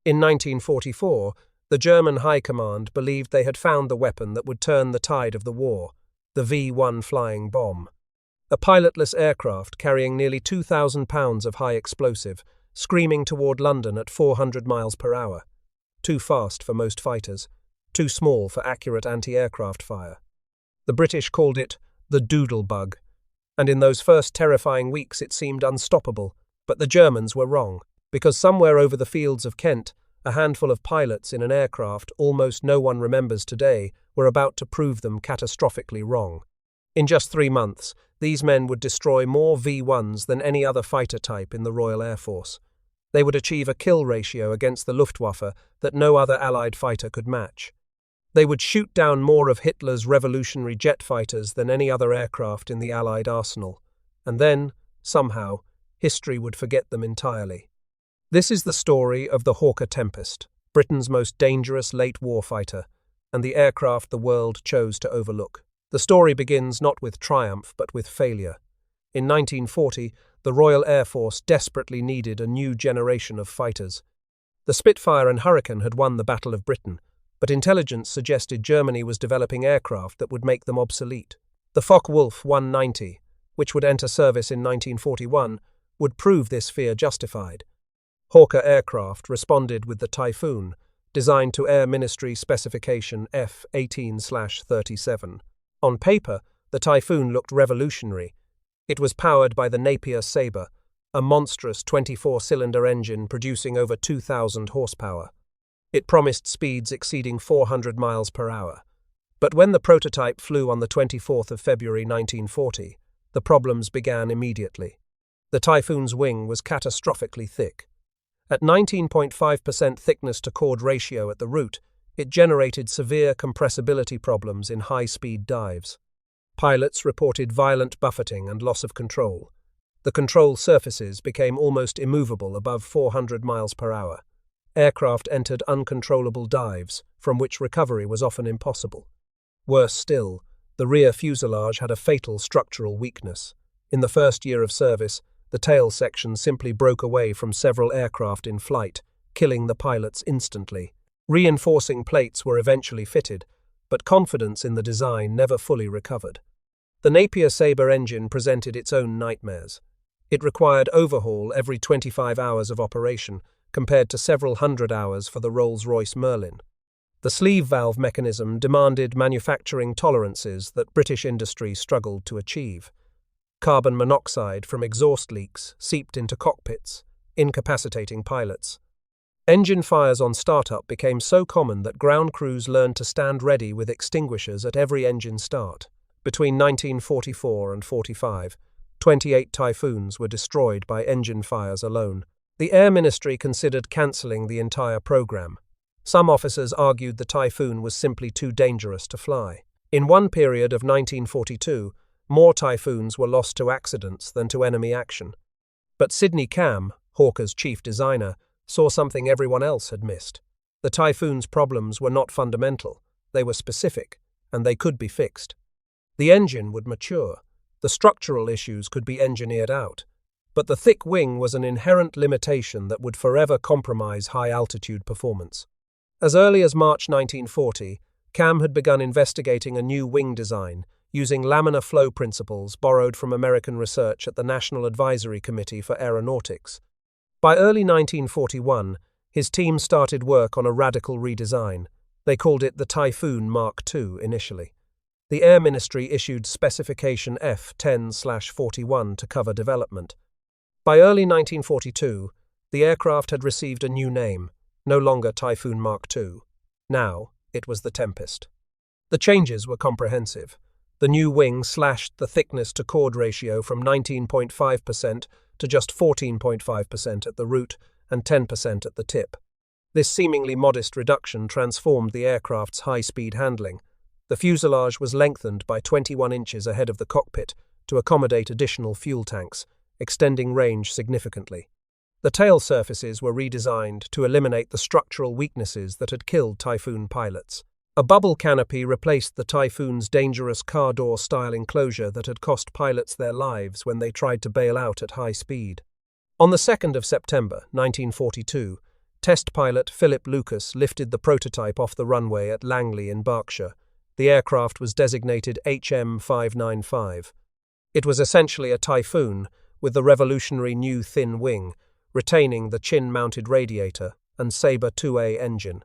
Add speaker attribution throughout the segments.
Speaker 1: In 1944, the German High Command believed they had found the weapon that would turn the tide of the war, the V-1 flying bomb. A pilotless aircraft carrying nearly 2,000 pounds of high explosive, screaming toward London at 400 miles per hour. Too fast for most fighters, too small for accurate anti-aircraft fire. The British called it the doodlebug, and in those first terrifying weeks it seemed unstoppable. But the Germans were wrong, because somewhere over the fields of Kent, a handful of pilots in an aircraft almost no one remembers today were about to prove them catastrophically wrong. In just 3 months, these men would destroy more V-1s than any other fighter type in the Royal Air Force. They would achieve a kill ratio against the Luftwaffe that no other Allied fighter could match. They would shoot down more of Hitler's revolutionary jet fighters than any other aircraft in the Allied arsenal. And then, somehow, history would forget them entirely. This is the story of the Hawker Tempest, Britain's most dangerous late war fighter, and the aircraft the world chose to overlook. The story begins not with triumph but with failure. In 1940, the Royal Air Force desperately needed a new generation of fighters. The Spitfire and Hurricane had won the Battle of Britain, but intelligence suggested Germany was developing aircraft that would make them obsolete. The Focke-Wulf 190, which would enter service in 1941, would prove this fear justified. Hawker aircraft responded with the Typhoon, designed to Air Ministry specification F-18/37. On paper, the Typhoon looked revolutionary. It was powered by the Napier Sabre, a monstrous 24-cylinder engine producing over 2,000 horsepower. It promised speeds exceeding 400 miles per hour. But when the prototype flew on the 24th of February 1940, the problems began immediately. The Typhoon's wing was catastrophically thick. At 19.5% thickness-to-chord ratio at the root, it generated severe compressibility problems in high-speed dives. Pilots reported violent buffeting and loss of control. The control surfaces became almost immovable above 400 miles per hour. Aircraft entered uncontrollable dives, from which recovery was often impossible. Worse still, the rear fuselage had a fatal structural weakness. In the first year of service, the tail section simply broke away from several aircraft in flight, killing the pilots instantly. Reinforcing plates were eventually fitted, but confidence in the design never fully recovered. The Napier Sabre engine presented its own nightmares. It required overhaul every 25 hours of operation, compared to several hundred hours for the Rolls-Royce Merlin. The sleeve valve mechanism demanded manufacturing tolerances that British industry struggled to achieve. Carbon monoxide from exhaust leaks seeped into cockpits, incapacitating pilots. Engine fires on startup became so common that ground crews learned to stand ready with extinguishers at every engine start. Between 1944 and 45, 28 Typhoons were destroyed by engine fires alone. The Air Ministry considered cancelling the entire program. Some officers argued the Typhoon was simply too dangerous to fly. In one period of 1942, more Typhoons were lost to accidents than to enemy action. But Sidney Cam, Hawker's chief designer, saw something everyone else had missed. The Typhoon's problems were not fundamental, they were specific, and they could be fixed. The engine would mature, the structural issues could be engineered out, but the thick wing was an inherent limitation that would forever compromise high-altitude performance. As early as March 1940, Cam had begun investigating a new wing design, using laminar flow principles borrowed from American research at the National Advisory Committee for Aeronautics. By early 1941, his team started work on a radical redesign. They called it the Typhoon Mark II initially. The Air Ministry issued specification F-10/41 to cover development. By early 1942, the aircraft had received a new name, no longer Typhoon Mark II. Now, it was the Tempest. The changes were comprehensive. The new wing slashed the thickness-to-chord ratio from 19.5% to just 14.5% at the root and 10% at the tip. This seemingly modest reduction transformed the aircraft's high-speed handling. The fuselage was lengthened by 21 inches ahead of the cockpit to accommodate additional fuel tanks, extending range significantly. The tail surfaces were redesigned to eliminate the structural weaknesses that had killed Typhoon pilots. A bubble canopy replaced the Typhoon's dangerous car door-style enclosure that had cost pilots their lives when they tried to bail out at high speed. On the 2nd of September, 1942, Test pilot Philip Lucas lifted the prototype off the runway at Langley in Berkshire. The aircraft was designated HM595. It was essentially a Typhoon, with the revolutionary new thin wing, retaining the chin-mounted radiator and Sabre 2A engine.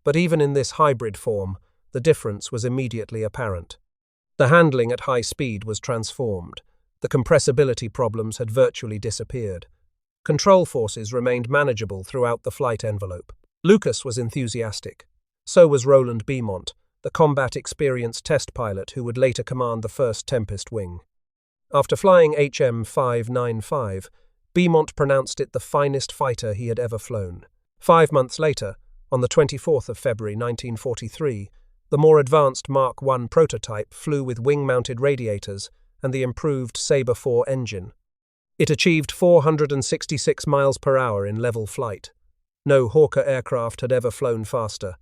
Speaker 1: But even in this hybrid form, the difference was immediately apparent. The handling at high speed was transformed. The compressibility problems had virtually disappeared. Control forces remained manageable throughout the flight envelope. Lucas was enthusiastic. So was Roland Beamont, the combat-experienced test pilot who would later command the first Tempest wing. After flying HM595, Beamont pronounced it the finest fighter he had ever flown. 5 months later, on the 24th of February 1943, the more advanced Mark I prototype flew with wing-mounted radiators and the improved Sabre 4 engine. It achieved 466 miles per hour in level flight. No Hawker aircraft had ever flown faster.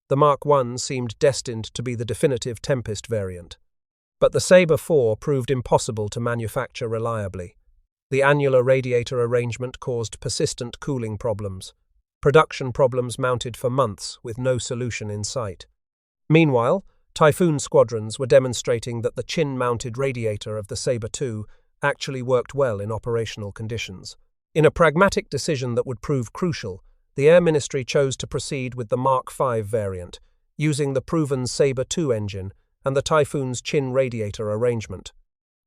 Speaker 1: The Mark I seemed destined to be the definitive Tempest variant. But the Sabre 4 proved impossible to manufacture reliably. The annular radiator arrangement caused persistent cooling problems. Production problems mounted for months with no solution in sight. Meanwhile, Typhoon squadrons were demonstrating that the chin-mounted radiator of the Sabre 2 actually worked well in operational conditions. In a pragmatic decision that would prove crucial, the Air Ministry chose to proceed with the Mark V variant, using the proven Sabre 2 engine and the Typhoon's chin radiator arrangement.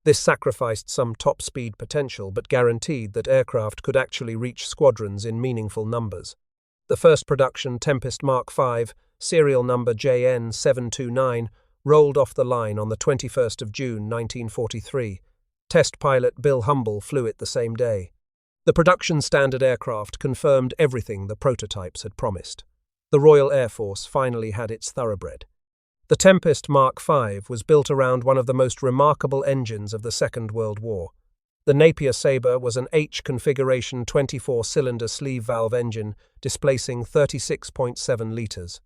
Speaker 1: This sacrificed some top-speed potential but guaranteed that aircraft could actually reach squadrons in meaningful numbers. The first production Tempest Mark V, serial number JN729, rolled off the line on the 21st of June 1943. Test pilot Bill Humble flew it the same day. The production standard aircraft confirmed everything the prototypes had promised. The Royal Air Force finally had its thoroughbred. The Tempest Mark V was built around one of the most remarkable engines of the Second World War. The Napier Sabre was an H-configuration 24-cylinder sleeve valve engine displacing 36.7 litres.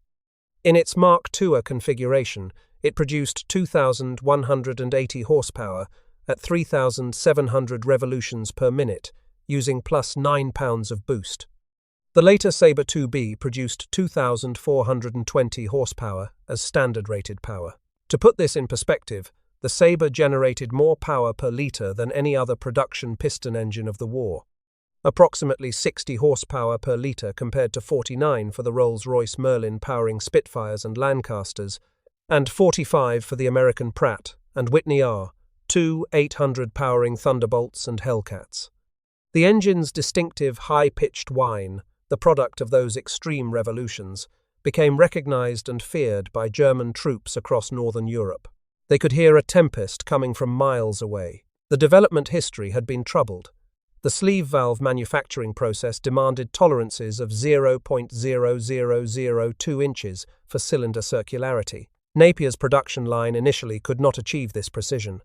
Speaker 1: In its Mark II configuration, it produced 2,180 horsepower at 3,700 revolutions per minute, using plus 9 pounds of boost. The later Sabre 2B produced 2,420 horsepower as standard-rated power. To put this in perspective, the Sabre generated more power per litre than any other production piston engine of the war. Approximately 60 horsepower per litre compared to 49 for the Rolls-Royce Merlin powering Spitfires and Lancasters, and 45 for the American Pratt and Whitney R, two 800 powering Thunderbolts and Hellcats. The engine's distinctive high-pitched whine, the product of those extreme revolutions, became recognized and feared by German troops across northern Europe. They could hear a tempest coming from miles away. The development history had been troubled. The sleeve valve manufacturing process demanded tolerances of 0.0002 inches for cylinder circularity. Napier's production line initially could not achieve this precision.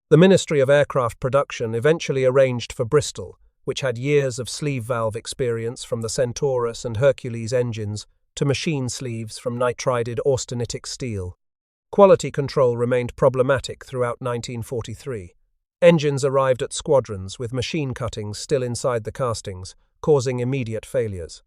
Speaker 1: The Ministry of Aircraft Production eventually arranged for Bristol, which had years of sleeve valve experience from the Centaurus and Hercules engines, to machine sleeves from nitrided austenitic steel. Quality control remained problematic throughout 1943. Engines arrived at squadrons with machine cuttings still inside the castings, causing immediate failures.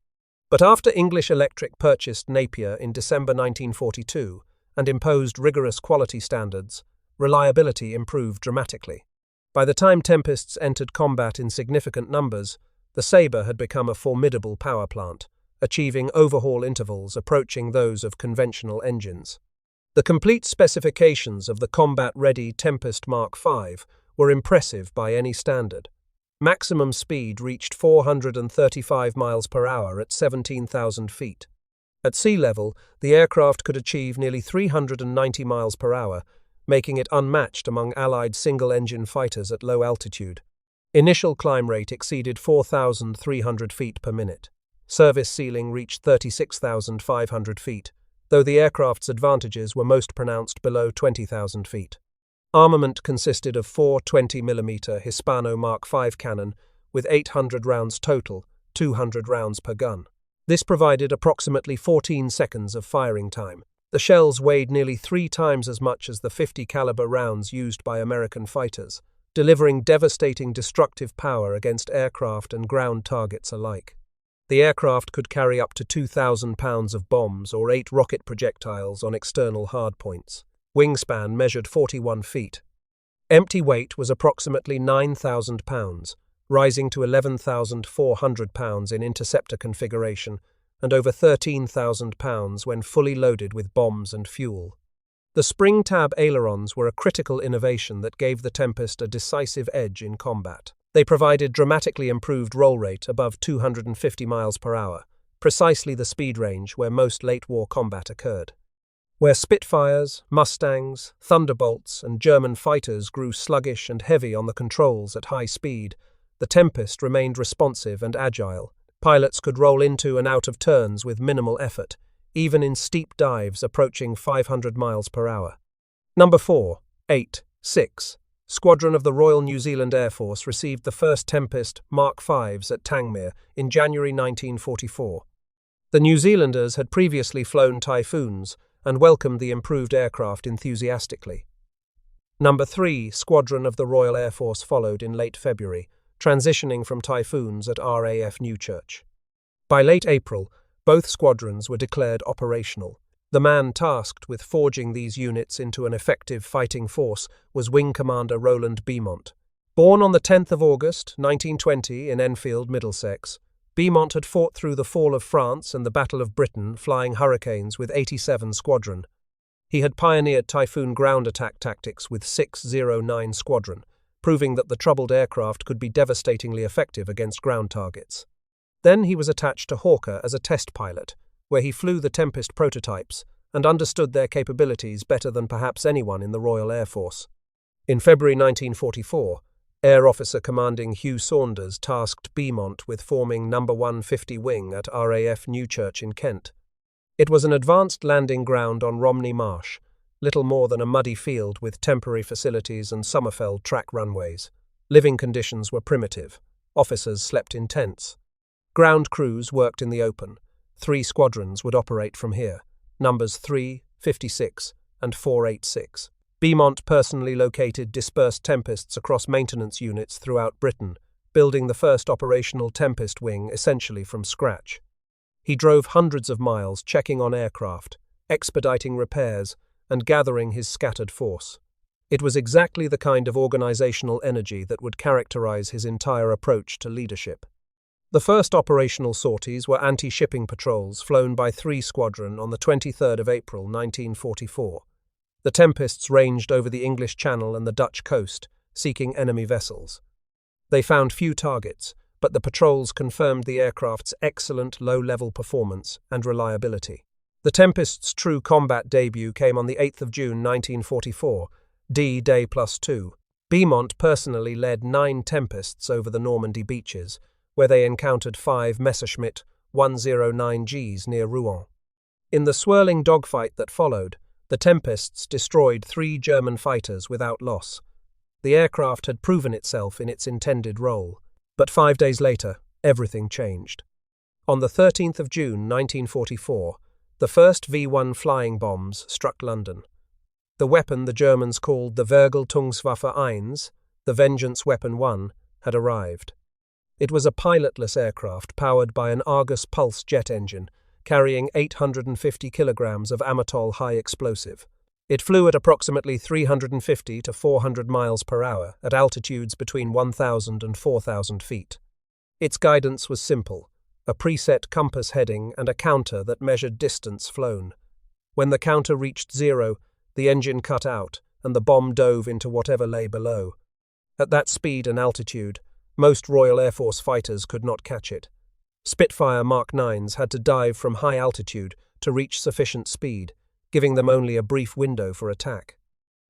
Speaker 1: But after English Electric purchased Napier in December 1942 and imposed rigorous quality standards, reliability improved dramatically. By the time Tempests entered combat in significant numbers, the Sabre had become a formidable power plant, achieving overhaul intervals approaching those of conventional engines. The complete specifications of the combat-ready Tempest Mark V were impressive by any standard. Maximum speed reached 435 miles per hour at 17,000 feet. At sea level, the aircraft could achieve nearly 390 miles per hour, making it unmatched among Allied single-engine fighters at low altitude. Initial climb rate exceeded 4,300 feet per minute. Service ceiling reached 36,500 feet, though the aircraft's advantages were most pronounced below 20,000 feet. Armament consisted of 4 20mm Hispano Mark V cannon with 800 rounds total, 200 rounds per gun. This provided approximately 14 seconds of firing time. The shells weighed nearly 3 times as much as the 50 caliber rounds used by American fighters, delivering devastating destructive power against aircraft and ground targets alike. The aircraft could carry up to 2,000 pounds of bombs or 8 rocket projectiles on external hardpoints. Wingspan measured 41 feet. Empty weight was approximately 9,000 pounds, rising to 11,400 pounds in interceptor configuration and over 13,000 pounds when fully loaded with bombs and fuel. The spring-tab ailerons were a critical innovation that gave the Tempest a decisive edge in combat. They provided dramatically improved roll rate above 250 miles per hour, precisely the speed range where most late-war combat occurred. Where Spitfires, Mustangs, Thunderbolts, and German fighters grew sluggish and heavy on the controls at high speed, the Tempest remained responsive and agile. Pilots could roll into and out of turns with minimal effort, even in steep dives approaching 500 miles per hour. Number 4, 8, 6. Squadron of the Royal New Zealand Air Force received the first Tempest Mark Vs at Tangmere in January 1944. The New Zealanders had previously flown Typhoons and welcomed the improved aircraft enthusiastically. Number 3, Squadron of the Royal Air Force followed in late February, transitioning from Typhoons at RAF Newchurch. By late April, both squadrons were declared operational. The man tasked with forging these units into an effective fighting force was Wing Commander Roland Beamont. Born on the 10th of August, 1920 in Enfield, Middlesex, Beamont had fought through the fall of France and the Battle of Britain flying Hurricanes with 87 Squadron. He had pioneered Typhoon ground attack tactics with 609 Squadron, proving that the troubled aircraft could be devastatingly effective against ground targets. Then he was attached to Hawker as a test pilot, where he flew the Tempest prototypes and understood their capabilities better than perhaps anyone in the Royal Air Force. In February 1944, Air Officer Commanding Hugh Saunders tasked Beamont with forming No. 150 Wing at RAF Newchurch in Kent. It was an advanced landing ground on Romney Marsh, little more than a muddy field with temporary facilities and Sommerfeld track runways. Living conditions were primitive. Officers slept in tents. Ground crews worked in the open. 3 squadrons would operate from here, numbers 3, 56, and 486. Beamont personally located dispersed Tempests across maintenance units throughout Britain, building the first operational Tempest wing essentially from scratch. He drove hundreds of miles checking on aircraft, expediting repairs, and gathering his scattered force. It was exactly the kind of organizational energy that would characterize his entire approach to leadership. The first operational sorties were anti-shipping patrols flown by 3 Squadron on the 23rd of April 1944. The Tempests ranged over the English Channel and the Dutch coast, seeking enemy vessels. They found few targets, but the patrols confirmed the aircraft's excellent low-level performance and reliability. The Tempest's true combat debut came on the 8th of June 1944, D-Day +2. Beamont personally led 9 Tempests over the Normandy beaches, where they encountered 5 Messerschmitt 109Gs near Rouen. In the swirling dogfight that followed, the Tempests destroyed 3 German fighters without loss. The aircraft had proven itself in its intended role, but 5 days later, everything changed. On the 13th of June 1944, the first V-1 flying bombs struck London. The weapon the Germans called the Vergeltungswaffe 1, the Vengeance Weapon 1, had arrived. It was a pilotless aircraft powered by an Argus pulse jet engine, carrying 850 kilograms of Amatol high explosive. It flew at approximately 350 to 400 miles per hour at altitudes between 1,000 and 4,000 feet. Its guidance was simple, a preset compass heading and a counter that measured distance flown. When the counter reached 0, the engine cut out and the bomb dove into whatever lay below. At that speed and altitude, most Royal Air Force fighters could not catch it. Spitfire Mark 9s had to dive from high altitude to reach sufficient speed, giving them only a brief window for attack.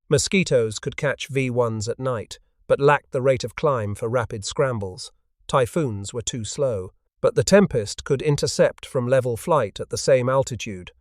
Speaker 1: Mosquitoes could catch V-1s at night, but lacked the rate of climb for rapid scrambles. Typhoons were too slow, but the Tempest could intercept from level flight at the same altitude.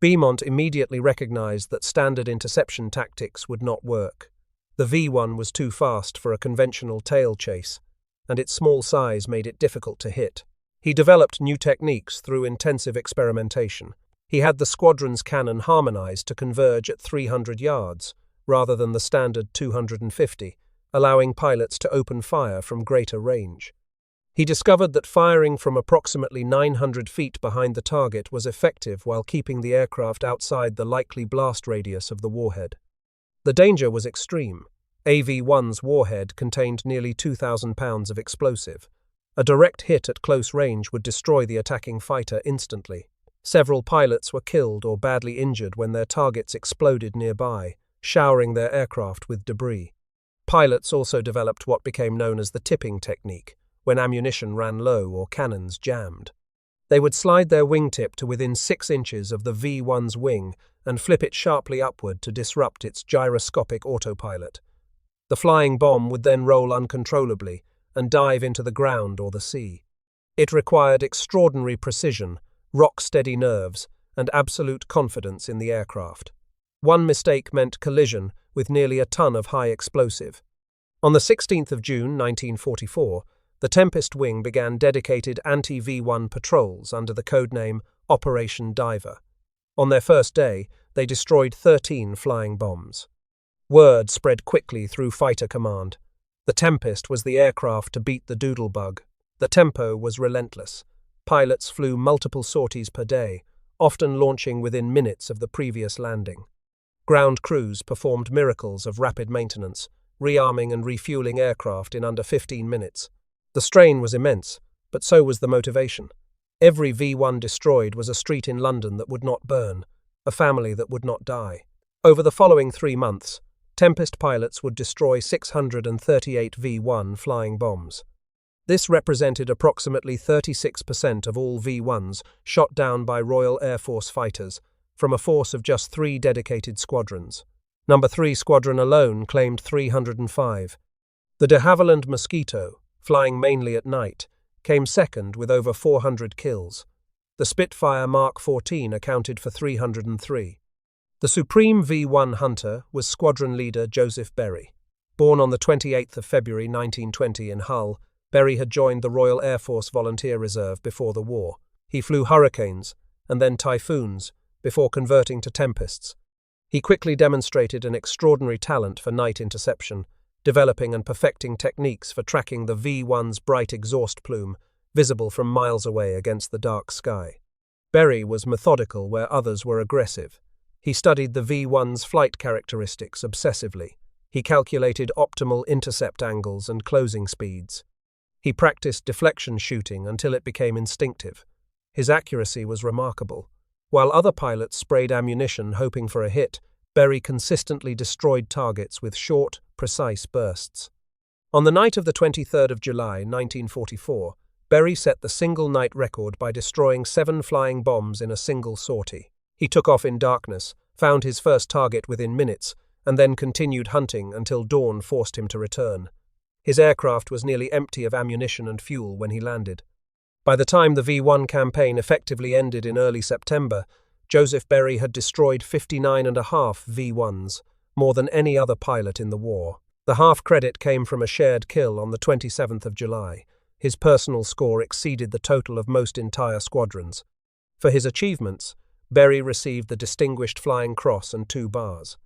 Speaker 1: Beamont immediately recognized that standard interception tactics would not work. The V-1 was too fast for a conventional tail chase, and its small size made it difficult to hit. He developed new techniques through intensive experimentation. He had the squadron's cannon harmonized to converge at 300 yards, rather than the standard 250, allowing pilots to open fire from greater range. He discovered that firing from approximately 900 feet behind the target was effective while keeping the aircraft outside the likely blast radius of the warhead. The danger was extreme. AV-1's warhead contained nearly 2,000 pounds of explosive. A direct hit at close range would destroy the attacking fighter instantly. Several pilots were killed or badly injured when their targets exploded nearby, showering their aircraft with debris. Pilots also developed what became known as the tipping technique, when ammunition ran low or cannons jammed. They would slide their wingtip to within 6 inches of the V-1's wing and flip it sharply upward to disrupt its gyroscopic autopilot. The flying bomb would then roll uncontrollably and dive into the ground or the sea. It required extraordinary precision, rock-steady nerves, and absolute confidence in the aircraft. One mistake meant collision with nearly a ton of high explosive. On the 16th of June 1944, the Tempest wing began dedicated anti-V-1 patrols under the codename Operation Diver. On their first day, they destroyed 13 flying bombs. Word spread quickly through fighter command. The Tempest was the aircraft to beat the doodlebug. The tempo was relentless. Pilots flew multiple sorties per day, often launching within minutes of the previous landing. Ground crews performed miracles of rapid maintenance, rearming and refueling aircraft in under 15 minutes. The strain was immense, but so was the motivation. Every V-1 destroyed was a street in London that would not burn, a family that would not die. Over the following 3 months, Tempest pilots would destroy 638 V-1 flying bombs. This represented approximately 36% of all V-1s shot down by Royal Air Force fighters, from a force of just 3 dedicated squadrons. Number 3 Squadron alone claimed 305. The de Havilland Mosquito, flying mainly at night, came second with over 400 kills. The Spitfire Mark 14 accounted for 303. The supreme V-1 hunter was Squadron Leader Joseph Berry. Born on the 28th of February 1920 in Hull, Berry had joined the Royal Air Force Volunteer Reserve before the war. He flew Hurricanes and then Typhoons before converting to Tempests. He quickly demonstrated an extraordinary talent for night interception, developing and perfecting techniques for tracking the V-1's bright exhaust plume, visible from miles away against the dark sky. Berry was methodical where others were aggressive. He studied the V-1's flight characteristics obsessively. He calculated optimal intercept angles and closing speeds. He practiced deflection shooting until it became instinctive. His accuracy was remarkable. While other pilots sprayed ammunition hoping for a hit, Berry consistently destroyed targets with short, precise bursts. On the night of the 23rd of July, 1944, Berry set the single-night record by destroying 7 flying bombs in a single sortie. He took off in darkness, found his first target within minutes, and then continued hunting until dawn forced him to return. His aircraft was nearly empty of ammunition and fuel when he landed. By the time the V-1 campaign effectively ended in early September, Joseph Berry had destroyed 59.5 V-1s, more than any other pilot in the war. The half credit came from a shared kill on the 27th of July. His personal score exceeded the total of most entire squadrons. For his achievements, Berry received the Distinguished Flying Cross and 2 bars.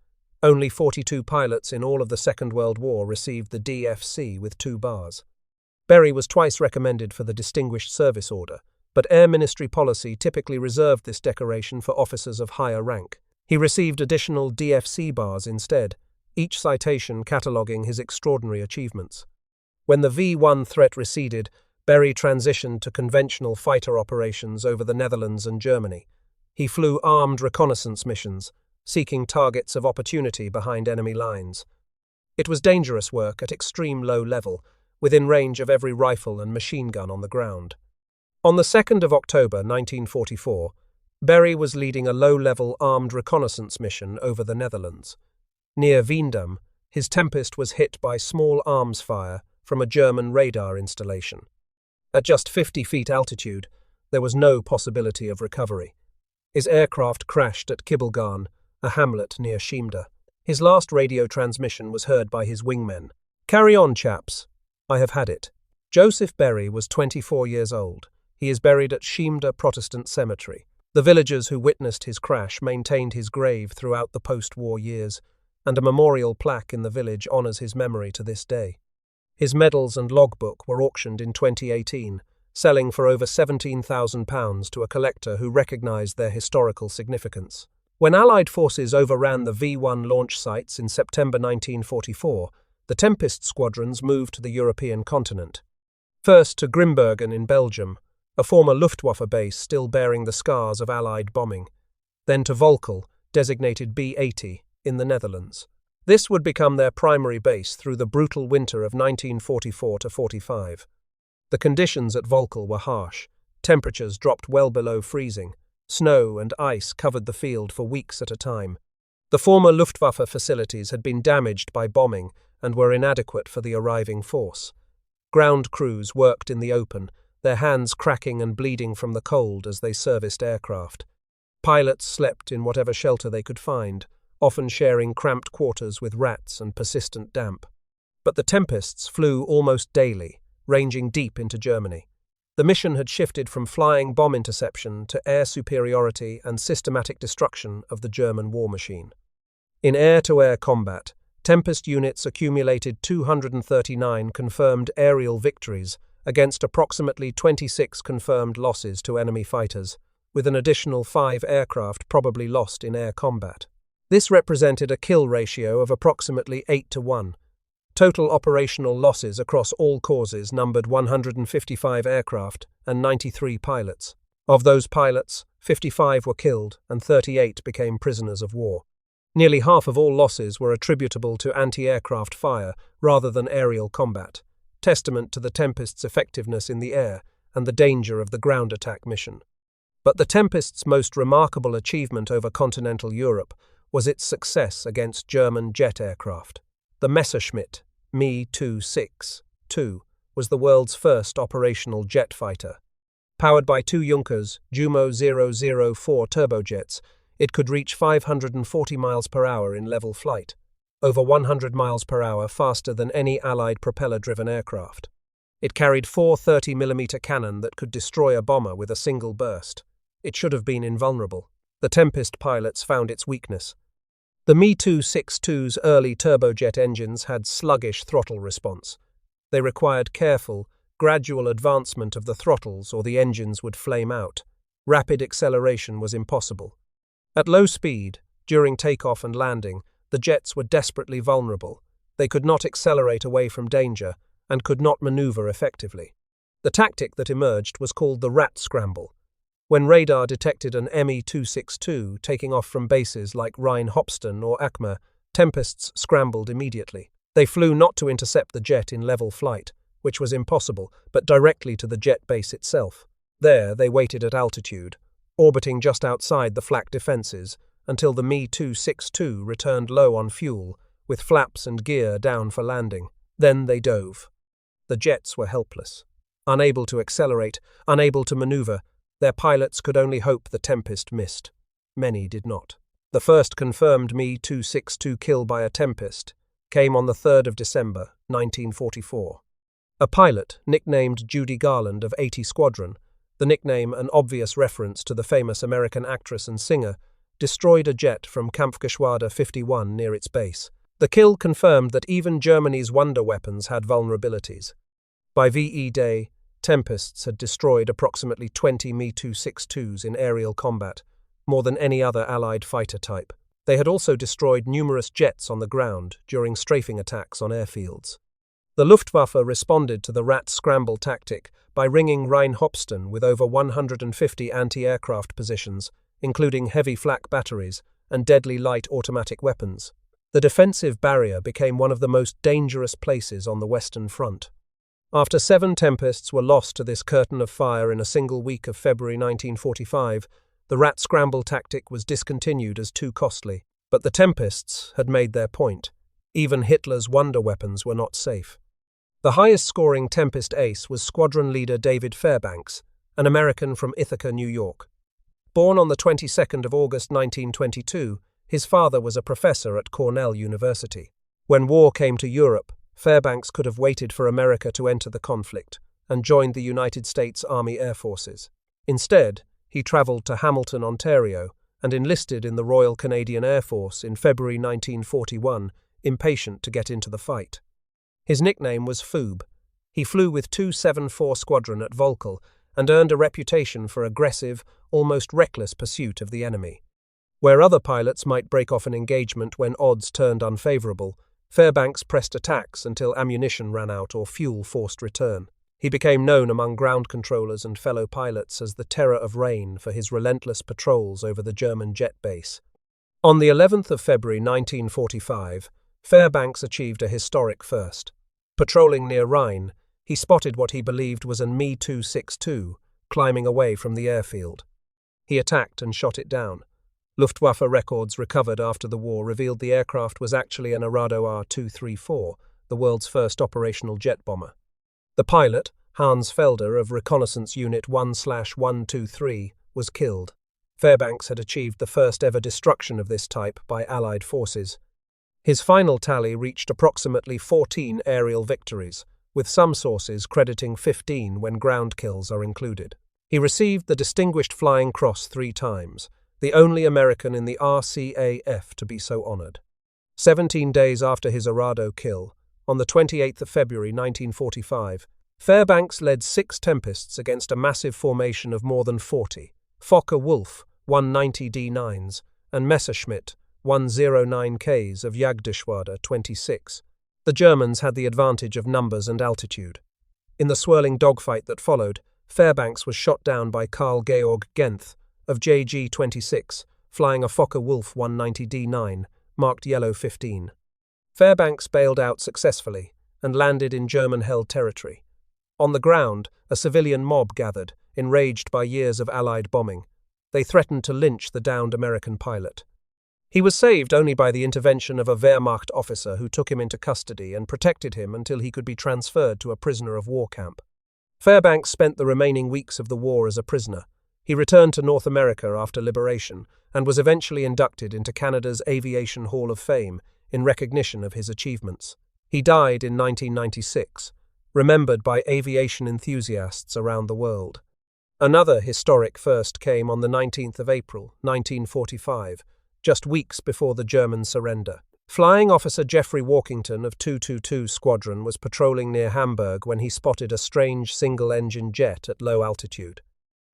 Speaker 1: Only 42 pilots in all of the Second World War received the DFC with 2 bars. Berry was twice recommended for the Distinguished Service Order, but Air Ministry policy typically reserved this decoration for officers of higher rank. He received additional DFC bars instead, each citation cataloguing his extraordinary achievements. When the V-1 threat receded, Berry transitioned to conventional fighter operations over the Netherlands and Germany. He flew armed reconnaissance missions, seeking targets of opportunity behind enemy lines. It was dangerous work at extreme low level, within range of every rifle and machine gun on the ground. On the 2nd of October 1944, Berry was leading a low-level armed reconnaissance mission over the Netherlands. Near Veendam, his Tempest was hit by small arms fire from a German radar installation. At just 50 feet altitude, there was no possibility of recovery. His aircraft crashed at Kibbelgarn, a hamlet near Schiemda. His last radio transmission was heard by his wingmen. "Carry on, chaps. I have had it." Joseph Berry was 24 years old. He is buried at Schiemda Protestant Cemetery. The villagers who witnessed his crash maintained his grave throughout the post-war years, and a memorial plaque in the village honours his memory to this day. His medals and logbook were auctioned in 2018, selling for over £17,000 to a collector who recognized their historical significance. When Allied forces overran the V-1 launch sites in September 1944, the Tempest squadrons moved to the European continent. First to Grimbergen in Belgium, a former Luftwaffe base still bearing the scars of Allied bombing. Then to Volkel, designated B-80, in the Netherlands. This would become their primary base through the brutal winter of 1944–45. The conditions at Volkel were harsh. Temperatures dropped well below freezing. Snow and ice covered the field for weeks at a time. The former Luftwaffe facilities had been damaged by bombing and were inadequate for the arriving force. Ground crews worked in the open, their hands cracking and bleeding from the cold as they serviced aircraft. Pilots slept in whatever shelter they could find, often sharing cramped quarters with rats and persistent damp. But the Tempests flew almost daily, ranging deep into Germany. The mission had shifted from flying bomb interception to air superiority and systematic destruction of the German war machine. In air-to-air combat, Tempest units accumulated 239 confirmed aerial victories against approximately 26 confirmed losses to enemy fighters, with an additional 5 aircraft probably lost in air combat. This represented a kill ratio of approximately 8-1. Total operational losses across all causes numbered 155 aircraft and 93 pilots. Of those pilots, 55 were killed and 38 became prisoners of war. Nearly half of all losses were attributable to anti-aircraft fire rather than aerial combat, testament to the Tempest's effectiveness in the air and the danger of the ground attack mission. But the Tempest's most remarkable achievement over continental Europe was its success against German jet aircraft. The Messerschmitt Me-262 was the world's first operational jet fighter. Powered by 2 Junkers Jumo 004 turbojets, it could reach 540 miles per hour in level flight, over 100 miles per hour faster than any Allied propeller-driven aircraft. It carried 4 30mm cannon that could destroy a bomber with a single burst. It should have been invulnerable. The Tempest pilots found its weakness. The Me-262's early turbojet engines had sluggish throttle response. They required careful, gradual advancement of the throttles or the engines would flame out. Rapid acceleration was impossible. At low speed, during takeoff and landing, the jets were desperately vulnerable. They could not accelerate away from danger and could not maneuver effectively. The tactic that emerged was called the rat scramble. When radar detected an Me-262 taking off from bases like Rhein-Hopsten or Akma, Tempests scrambled immediately. They flew not to intercept the jet in level flight, which was impossible, but directly to the jet base itself. There they waited at altitude, orbiting just outside the flak defenses, until the Me-262 returned low on fuel, with flaps and gear down for landing. Then they dove. The jets were helpless. Unable to accelerate, unable to maneuver, their pilots could only hope the Tempest missed. Many did not. The first confirmed Me-262 kill by a Tempest came on the 3rd of December, 1944. A pilot, nicknamed Judy Garland of 80 Squadron, the nickname an obvious reference to the famous American actress and singer, destroyed a jet from Kampfgeschwader 51 near its base. The kill confirmed that even Germany's wonder weapons had vulnerabilities. By VE Day, Tempests had destroyed approximately 20 Me-262s in aerial combat, more than any other Allied fighter type. They had also destroyed numerous jets on the ground during strafing attacks on airfields. The Luftwaffe responded to the rat scramble tactic by ringing Rhein-Hopsten with over 150 anti-aircraft positions, including heavy flak batteries and deadly light automatic weapons. The defensive barrier became one of the most dangerous places on the Western Front. After 7 Tempests were lost to this curtain of fire in a single week of February 1945, the rat scramble tactic was discontinued as too costly. But the Tempests had made their point. Even Hitler's wonder weapons were not safe. The highest-scoring Tempest ace was Squadron Leader David Fairbanks, an American from Ithaca, New York. Born on the 22nd of August 1922, his father was a professor at Cornell University. When war came to Europe, Fairbanks could have waited for America to enter the conflict and joined the United States Army Air Forces. Instead, he traveled to Hamilton, Ontario, and enlisted in the Royal Canadian Air Force in February 1941, impatient to get into the fight. His nickname was Foob. He flew with 274 Squadron at Volkel and earned a reputation for aggressive, almost reckless pursuit of the enemy. Where other pilots might break off an engagement when odds turned unfavorable, Fairbanks pressed attacks until ammunition ran out or fuel forced return. He became known among ground controllers and fellow pilots as the Terror of Rain for his relentless patrols over the German jet base. On the 11th of February 1945, Fairbanks achieved a historic first. Patrolling near Rhine, he spotted what he believed was an Me-262 climbing away from the airfield. He attacked and shot it down. Luftwaffe records recovered after the war revealed the aircraft was actually an Arado R-234, the world's first operational jet bomber. The pilot, Hans Felder of Reconnaissance Unit 1/123, was killed. Fairbanks had achieved the first ever destruction of this type by Allied forces. His final tally reached approximately 14 aerial victories, with some sources crediting 15 when ground kills are included. He received the Distinguished Flying Cross 3 times, the only American in the RCAF to be so honored. 17 days after his Arado kill, on the 28th of February 1945, Fairbanks led 6 Tempests against a massive formation of more than 40, Focke-Wulf 190 D9s and Messerschmitt 109Ks of Jagdgeschwader 26. The Germans had the advantage of numbers and altitude. In the swirling dogfight that followed, Fairbanks was shot down by Carl Georg Genth of JG-26, flying a Focke-Wulf 190 D9, marked yellow 15. Fairbanks bailed out successfully and landed in German-held territory. On the ground, a civilian mob gathered, enraged by years of Allied bombing. They threatened to lynch the downed American pilot. He was saved only by the intervention of a Wehrmacht officer who took him into custody and protected him until he could be transferred to a prisoner of war camp. Fairbanks spent the remaining weeks of the war as a prisoner. He returned to North America after liberation and was eventually inducted into Canada's Aviation Hall of Fame in recognition of his achievements. He died in 1996, remembered by aviation enthusiasts around the world. Another historic first came on the 19th of April, 1945, just weeks before the German surrender. Flying Officer Geoffrey Walkington of 222 Squadron was patrolling near Hamburg when he spotted a strange single-engine jet at low altitude.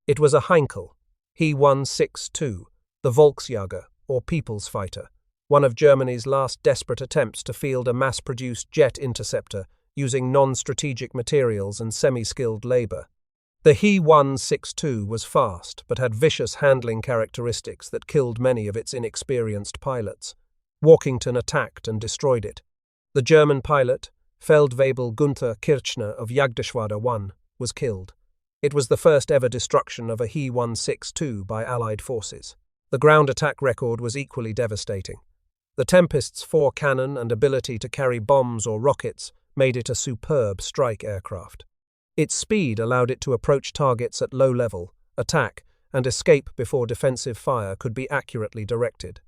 Speaker 1: It was a Heinkel, He-162, the Volksjäger, or People's Fighter, one of Germany's last desperate attempts to field a mass-produced jet interceptor using non-strategic materials and semi-skilled labor. The He-162 was fast, but had vicious handling characteristics that killed many of its inexperienced pilots. Walkington attacked and destroyed it. The German pilot, Feldwebel Gunther Kirchner of Jagdgeschwader 1, was killed. It was the first ever destruction of a He-162 by Allied forces. The ground attack record was equally devastating. The Tempest's 4 cannon and ability to carry bombs or rockets made it a superb strike aircraft. Its speed allowed it to approach targets at low level, attack, and escape before defensive fire could be accurately directed.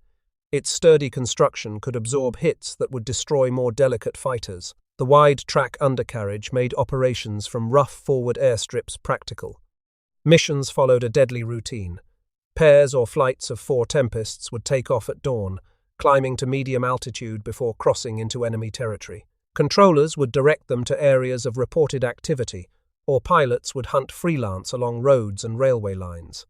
Speaker 1: Its sturdy construction could absorb hits that would destroy more delicate fighters. The wide-track undercarriage made operations from rough forward airstrips practical. Missions followed a deadly routine. Pairs or flights of 4 Tempests would take off at dawn, climbing to medium altitude before crossing into enemy territory. Controllers would direct them to areas of reported activity, or pilots would hunt freelance along roads and railway lines.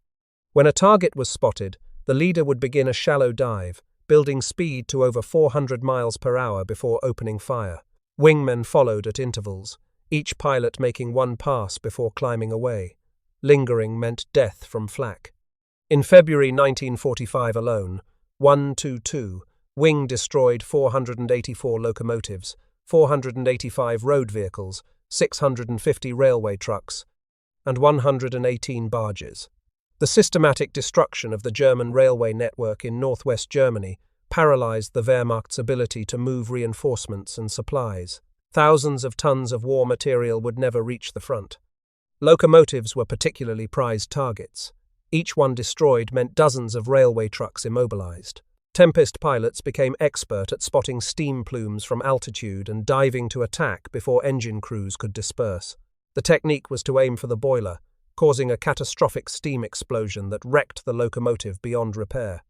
Speaker 1: When a target was spotted, the leader would begin a shallow dive, building speed to over 400 miles per hour before opening fire. Wingmen followed at intervals, each pilot making one pass before climbing away. Lingering meant death from flak. In February 1945 alone, 122 Wing destroyed 484 locomotives, 485 road vehicles, 650 railway trucks, and 118 barges. The systematic destruction of the German railway network in northwest Germany paralyzed the Wehrmacht's ability to move reinforcements and supplies. Thousands of tons of war material would never reach the front. Locomotives were particularly prized targets. Each one destroyed meant dozens of railway trucks immobilized. Tempest pilots became expert at spotting steam plumes from altitude and diving to attack before engine crews could disperse. The technique was to aim for the boiler, causing a catastrophic steam explosion that wrecked the locomotive beyond repair.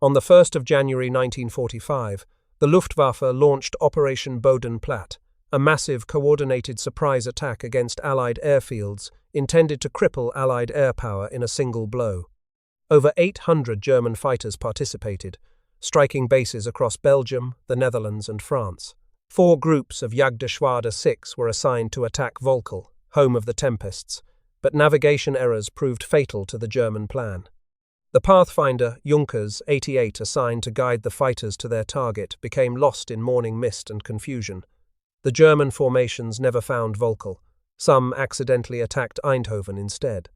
Speaker 1: On the 1st of January 1945, the Luftwaffe launched Operation Bodenplatte, a massive coordinated surprise attack against Allied airfields intended to cripple Allied air power in a single blow. Over 800 German fighters participated, striking bases across Belgium, the Netherlands, and France. 4 groups of Jagdgeschwader 6 were assigned to attack Volkel, home of the Tempests, but navigation errors proved fatal to the German plan. The Pathfinder, Junkers 88, assigned to guide the fighters to their target, became lost in morning mist and confusion. The German formations never found Volkel. Some accidentally attacked Eindhoven instead.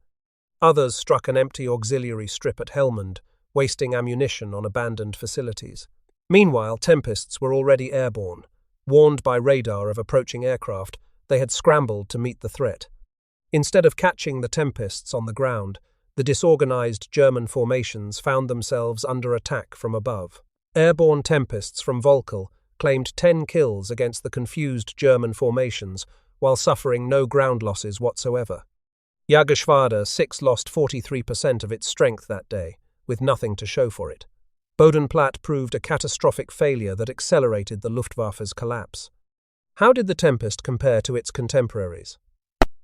Speaker 1: Others struck an empty auxiliary strip at Helmond, wasting ammunition on abandoned facilities. Meanwhile, Tempests were already airborne. Warned by radar of approaching aircraft, they had scrambled to meet the threat. Instead of catching the Tempests on the ground, the disorganized German formations found themselves under attack from above. Airborne Tempests from Volkel claimed 10 kills against the confused German formations while suffering no ground losses whatsoever. Jagdgeschwader 6 lost 43% of its strength that day, with nothing to show for it. Bodenplatte proved a catastrophic failure that accelerated the Luftwaffe's collapse. How did the Tempest compare to its contemporaries?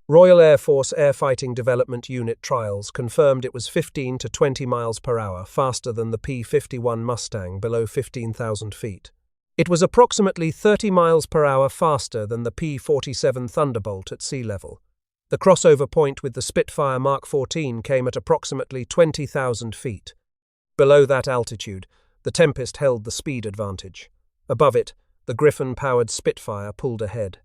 Speaker 1: Royal Air Force Airfighting Development Unit trials confirmed it was 15 to 20 miles per hour faster than the P-51 Mustang below 15,000 feet. It was approximately 30 miles per hour faster than the P-47 Thunderbolt at sea level. The crossover point with the Spitfire Mark 14 came at approximately 20,000 feet. Below that altitude, the Tempest held the speed advantage. Above it, the Griffon-powered Spitfire pulled ahead.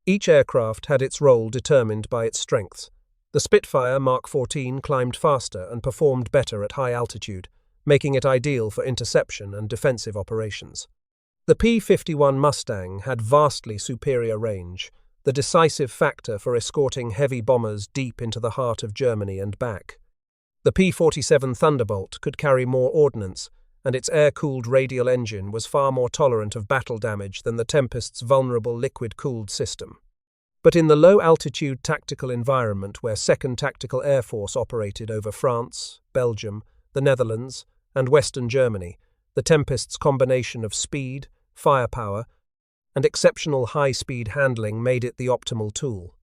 Speaker 1: Each aircraft had its role determined by its strengths. The Spitfire Mark 14 climbed faster and performed better at high altitude, making it ideal for interception and defensive operations. The P-51 Mustang had vastly superior range, the decisive factor for escorting heavy bombers deep into the heart of Germany and back. The P-47 Thunderbolt could carry more ordnance, and its air-cooled radial engine was far more tolerant of battle damage than the Tempest's vulnerable liquid-cooled system. But in the low-altitude tactical environment where 2nd Tactical Air Force operated over France, Belgium, the Netherlands, and Western Germany, the Tempest's combination of speed, firepower, and exceptional high-speed handling made it the optimal tool.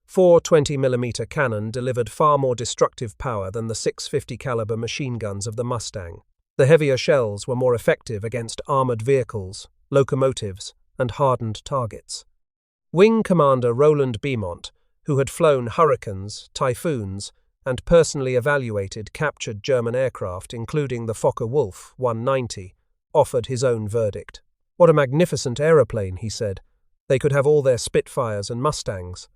Speaker 1: 4 20mm cannon delivered far more destructive power than the 650 caliber machine guns of the Mustang. The heavier shells were more effective against armored vehicles, locomotives, and hardened targets. Wing Commander Roland Beamont, who had flown Hurricanes, Typhoons, and personally evaluated captured German aircraft, including the Focke-Wulf 190, offered his own verdict. "What a magnificent aeroplane," he said. "They could have all their Spitfires and Mustangs."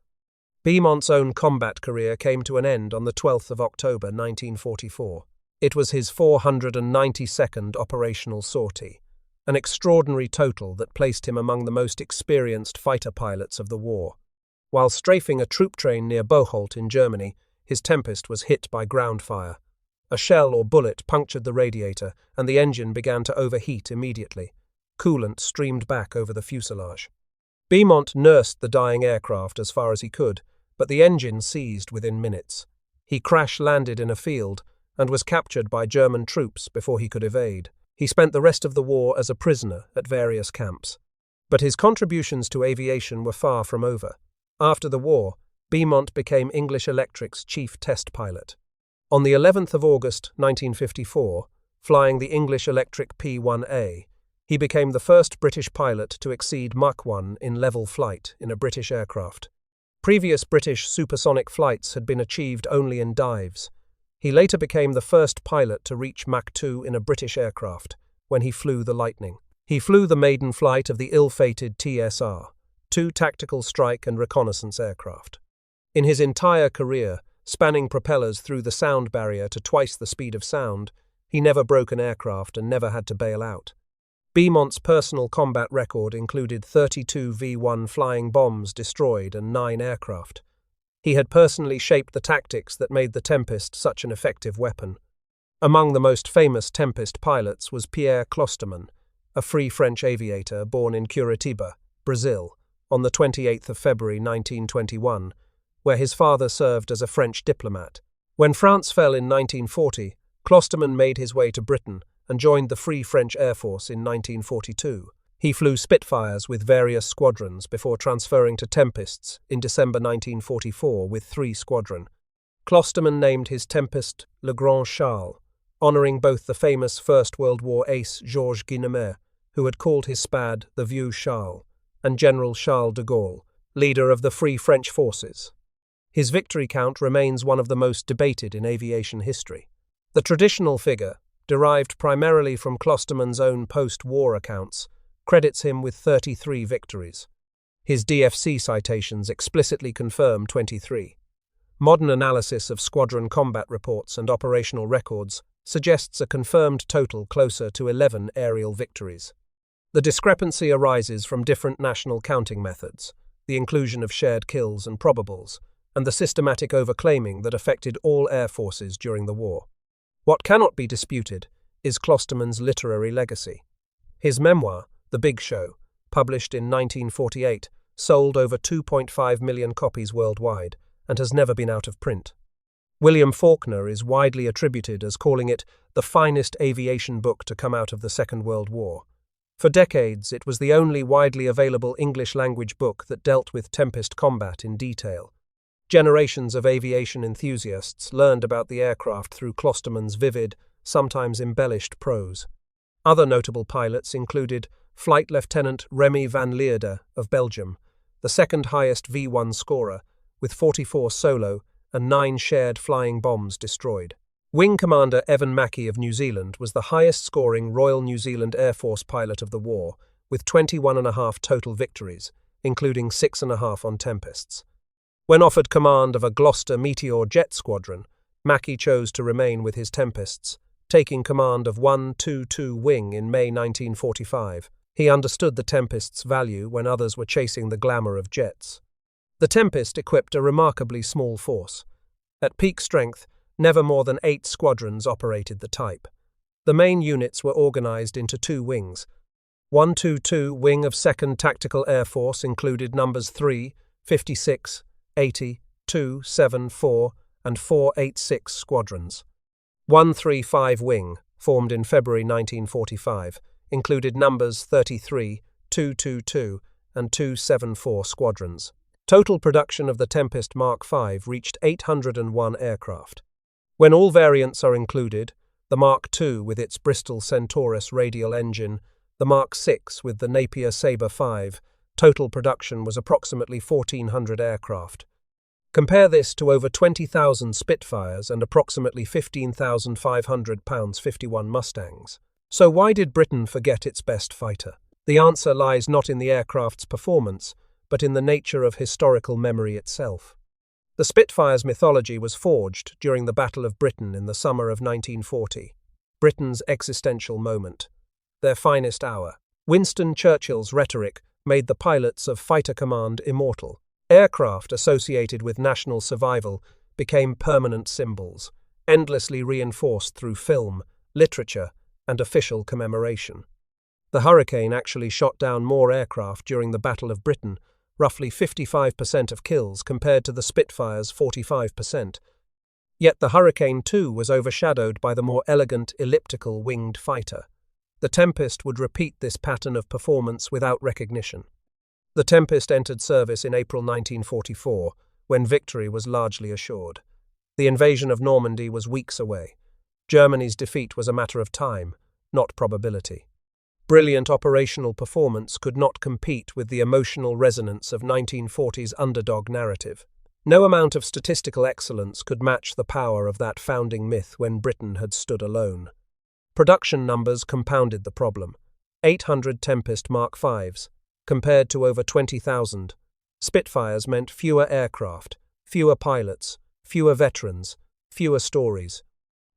Speaker 1: Beamont's own combat career came to an end on the 12th of October 1944. It was his 492nd operational sortie, an extraordinary total that placed him among the most experienced fighter pilots of the war. While strafing a troop train near Bocholt in Germany, his Tempest was hit by ground fire. A shell or bullet punctured the radiator, and the engine began to overheat immediately. Coolant streamed back over the fuselage. Beamont nursed the dying aircraft as far as he could, but the engine seized within minutes. He crash-landed in a field and was captured by German troops before he could evade. He spent the rest of the war as a prisoner at various camps. But his contributions to aviation were far from over. After the war, Beamont became English Electric's chief test pilot. On the 11th of August 1954, flying the English Electric P-1A, he became the first British pilot to exceed Mach 1 in level flight in a British aircraft. Previous British supersonic flights had been achieved only in dives. He later became the first pilot to reach Mach 2 in a British aircraft, when he flew the Lightning. He flew the maiden flight of the ill-fated TSR, 2 tactical strike and reconnaissance aircraft. In his entire career, spanning propellers through the sound barrier to twice the speed of sound, he never broke an aircraft and never had to bail out. Beamont's personal combat record included 32 V-1 flying bombs destroyed and 9 aircraft. He had personally shaped the tactics that made the Tempest such an effective weapon. Among the most famous Tempest pilots was Pierre Clostermann, a free French aviator born in Curitiba, Brazil, on the 28th of February 1921, where his father served as a French diplomat. When France fell in 1940, Clostermann made his way to Britain and joined the Free French Air Force in 1942. He flew Spitfires with various squadrons before transferring to Tempests in December 1944 with 3 squadron. Klosterman named his Tempest Le Grand Charles, honouring both the famous First World War ace Georges Guinemer, who had called his Spad the Vieux Charles, and General Charles de Gaulle, leader of the Free French forces. His victory count remains one of the most debated in aviation history. The traditional figure, derived primarily from Klosterman's own post-war accounts, credits him with 33 victories. His DFC citations explicitly confirm 23. Modern analysis of squadron combat reports and operational records suggests a confirmed total closer to 11 aerial victories. The discrepancy arises from different national counting methods, the inclusion of shared kills and probables, and the systematic overclaiming that affected all air forces during the war. What cannot be disputed is Klosterman's literary legacy. His memoir, The Big Show, published in 1948, sold over 2.5 million copies worldwide and has never been out of print. William Faulkner is widely attributed as calling it the finest aviation book to come out of the Second World War. For decades, it was the only widely available English-language book that dealt with Tempest combat in detail. Generations of aviation enthusiasts learned about the aircraft through Klosterman's vivid, sometimes embellished prose. Other notable pilots included Flight Lieutenant Remy van Leerde of Belgium, the second highest V1 scorer, with 44 solo and 9 shared flying bombs destroyed. Wing Commander Evan Mackey of New Zealand was the highest-scoring Royal New Zealand Air Force pilot of the war, with 21.5 total victories, including 6.5 on Tempests. When offered command of a Gloucester Meteor jet squadron, Mackey chose to remain with his Tempests, taking command of 122 Wing in May 1945. He understood the Tempest's value when others were chasing the glamour of jets. The Tempest equipped a remarkably small force. At peak strength, never more than 8 squadrons operated the type. The main units were organized into 2 wings. 122 Wing of 2nd Tactical Air Force included numbers 3, 56, 80, 2, 7, 4, and 486 squadrons. 135 Wing, formed in February 1945, included numbers 33, 222, and 274 squadrons. Total production of the Tempest Mark V reached 801 aircraft. When all variants are included, the Mark II with its Bristol Centaurus radial engine, the Mark VI with the Napier Sabre V, total production was approximately 1,400 aircraft. Compare this to over 20,000 Spitfires and approximately 15,500 pounds 51 Mustangs. So why did Britain forget its best fighter? The answer lies not in the aircraft's performance, but in the nature of historical memory itself. The Spitfire's mythology was forged during the Battle of Britain in the summer of 1940, Britain's existential moment, their finest hour. Winston Churchill's rhetoric made the pilots of Fighter Command immortal. Aircraft associated with national survival became permanent symbols, endlessly reinforced through film, literature, and official commemoration. The Hurricane actually shot down more aircraft during the Battle of Britain, roughly 55% of kills compared to the Spitfire's 45%. Yet the Hurricane too was overshadowed by the more elegant elliptical winged fighter. The Tempest would repeat this pattern of performance without recognition. The Tempest entered service in April 1944, when victory was largely assured. The invasion of Normandy was weeks away. Germany's defeat was a matter of time, not probability. Brilliant operational performance could not compete with the emotional resonance of 1940's underdog narrative. No amount of statistical excellence could match the power of that founding myth when Britain had stood alone. Production numbers compounded the problem. 800 Tempest Mark Vs, compared to over 20,000. Spitfires meant fewer aircraft, fewer pilots, fewer veterans, fewer stories,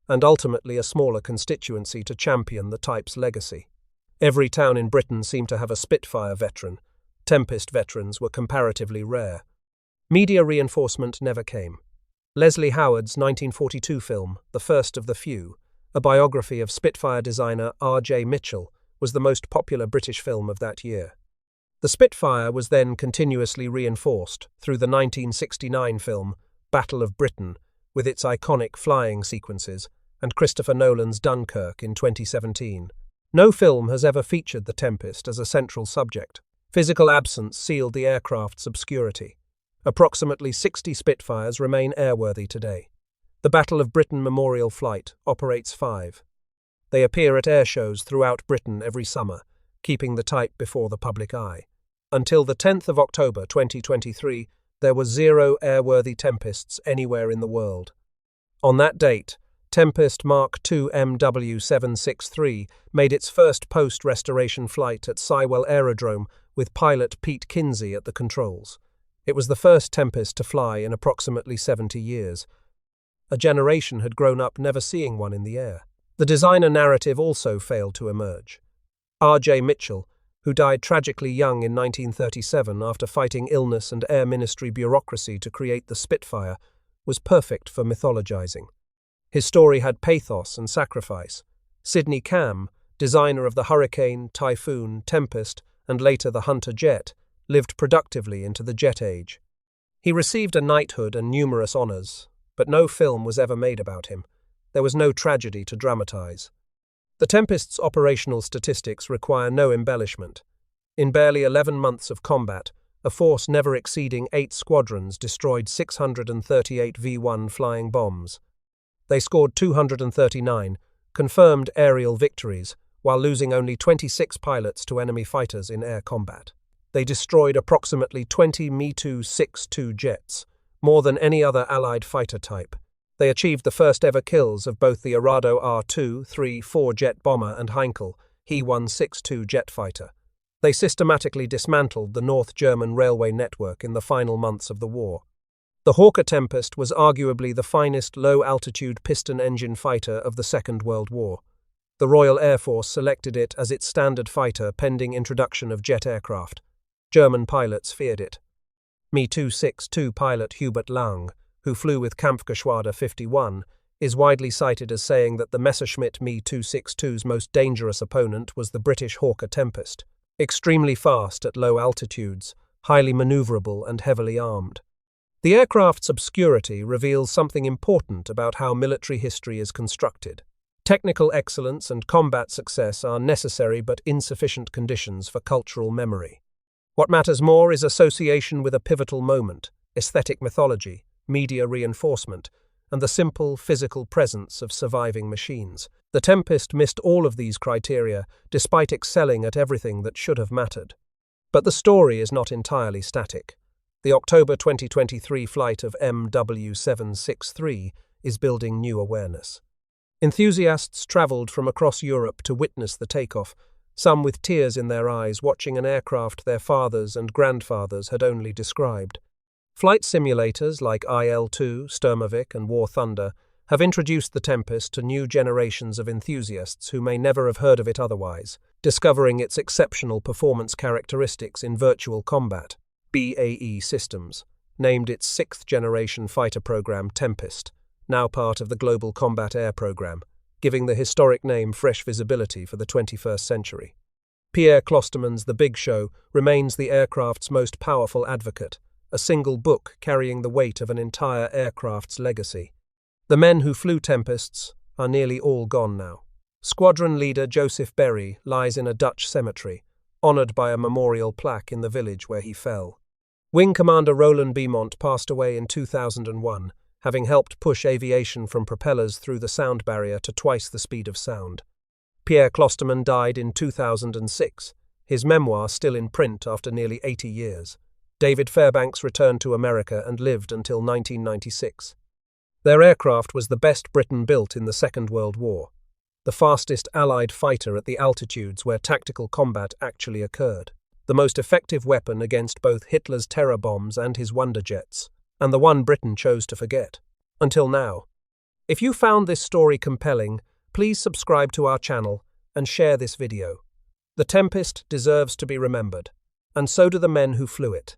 Speaker 1: and ultimately a smaller constituency to champion the type's legacy. Every town in Britain seemed to have a Spitfire veteran. Tempest veterans were comparatively rare. Media reinforcement never came. Leslie Howard's 1942 film, The First of the Few, a biography of Spitfire designer R.J. Mitchell, was the most popular British film of that year. The Spitfire was then continuously reinforced through the 1969 film Battle of Britain, with its iconic flying sequences, and Christopher Nolan's Dunkirk in 2017. No film has ever featured the Tempest as a central subject. Physical absence sealed the aircraft's obscurity. Approximately 60 Spitfires remain airworthy today. The Battle of Britain Memorial Flight operates 5. They appear at air shows throughout Britain every summer, keeping the type before the public eye. Until the 10th of October 2023, there were 0 airworthy Tempests anywhere in the world. On that date, Tempest Mark II MW763 made its first post-restoration flight at Sywell Aerodrome with pilot Pete Kinsey at the controls. It was the first Tempest to fly in approximately 70 years. A generation had grown up never seeing one in the air. The designer narrative also failed to emerge. R.J. Mitchell, who died tragically young in 1937 after fighting illness and Air Ministry bureaucracy to create the Spitfire, was perfect for mythologizing. His story had pathos and sacrifice. Sidney Cam, designer of the Hurricane, Typhoon, Tempest, and later the Hunter jet, lived productively into the jet age. He received a knighthood and numerous honors, but no film was ever made about him. There was no tragedy to dramatize. The Tempest's operational statistics require no embellishment. In barely 11 months of combat, a force never exceeding 8 squadrons destroyed 638 V-1 flying bombs. They scored 239 confirmed aerial victories, while losing only 26 pilots to enemy fighters in air combat. They destroyed approximately 20 Me-262 jets, more than any other Allied fighter type. They achieved the first ever kills of both the Arado R-2, 3, 4 jet bomber and Heinkel, He-162 jet fighter. They systematically dismantled the North German railway network in the final months of the war. The Hawker Tempest was arguably the finest low-altitude piston-engine fighter of the Second World War. The Royal Air Force selected it as its standard fighter pending introduction of jet aircraft. German pilots feared it. Me-262 pilot Hubert Lang, who flew with Kampfgeschwader 51, is widely cited as saying that the Messerschmitt Me-262's most dangerous opponent was the British Hawker Tempest. Extremely fast at low altitudes, highly maneuverable and heavily armed. The aircraft's obscurity reveals something important about how military history is constructed. Technical excellence and combat success are necessary but insufficient conditions for cultural memory. What matters more is association with a pivotal moment, aesthetic mythology, media reinforcement, and the simple physical presence of surviving machines. The Tempest missed all of these criteria, despite excelling at everything that should have mattered. But the story is not entirely static. The October 2023 flight of MW763 is building new awareness. Enthusiasts travelled from across Europe to witness the takeoff, some with tears in their eyes watching an aircraft their fathers and grandfathers had only described. Flight simulators like IL-2, Sturmovik and War Thunder have introduced the Tempest to new generations of enthusiasts who may never have heard of it otherwise, discovering its exceptional performance characteristics in virtual combat. BAE Systems named its 6th-generation fighter program Tempest, now part of the Global Combat Air Program, giving the historic name fresh visibility for the 21st century. Pierre Clostermann's The Big Show remains the aircraft's most powerful advocate, a single book carrying the weight of an entire aircraft's legacy. The men who flew Tempests are nearly all gone now. Squadron Leader Joseph Berry lies in a Dutch cemetery, honoured by a memorial plaque in the village where he fell. Wing Commander Roland Beamont passed away in 2001, having helped push aviation from propellers through the sound barrier to twice the speed of sound. Pierre Clostermann died in 2006, his memoir still in print after nearly 80 years. David Fairbanks returned to America and lived until 1996. Their aircraft was the best Britain built in the Second World War, the fastest Allied fighter at the altitudes where tactical combat actually occurred, the most effective weapon against both Hitler's terror bombs and his Wonder jets, and the one Britain chose to forget. Until now. If you found this story compelling, please subscribe to our channel and share this video. The Tempest deserves to be remembered, and so do the men who flew it.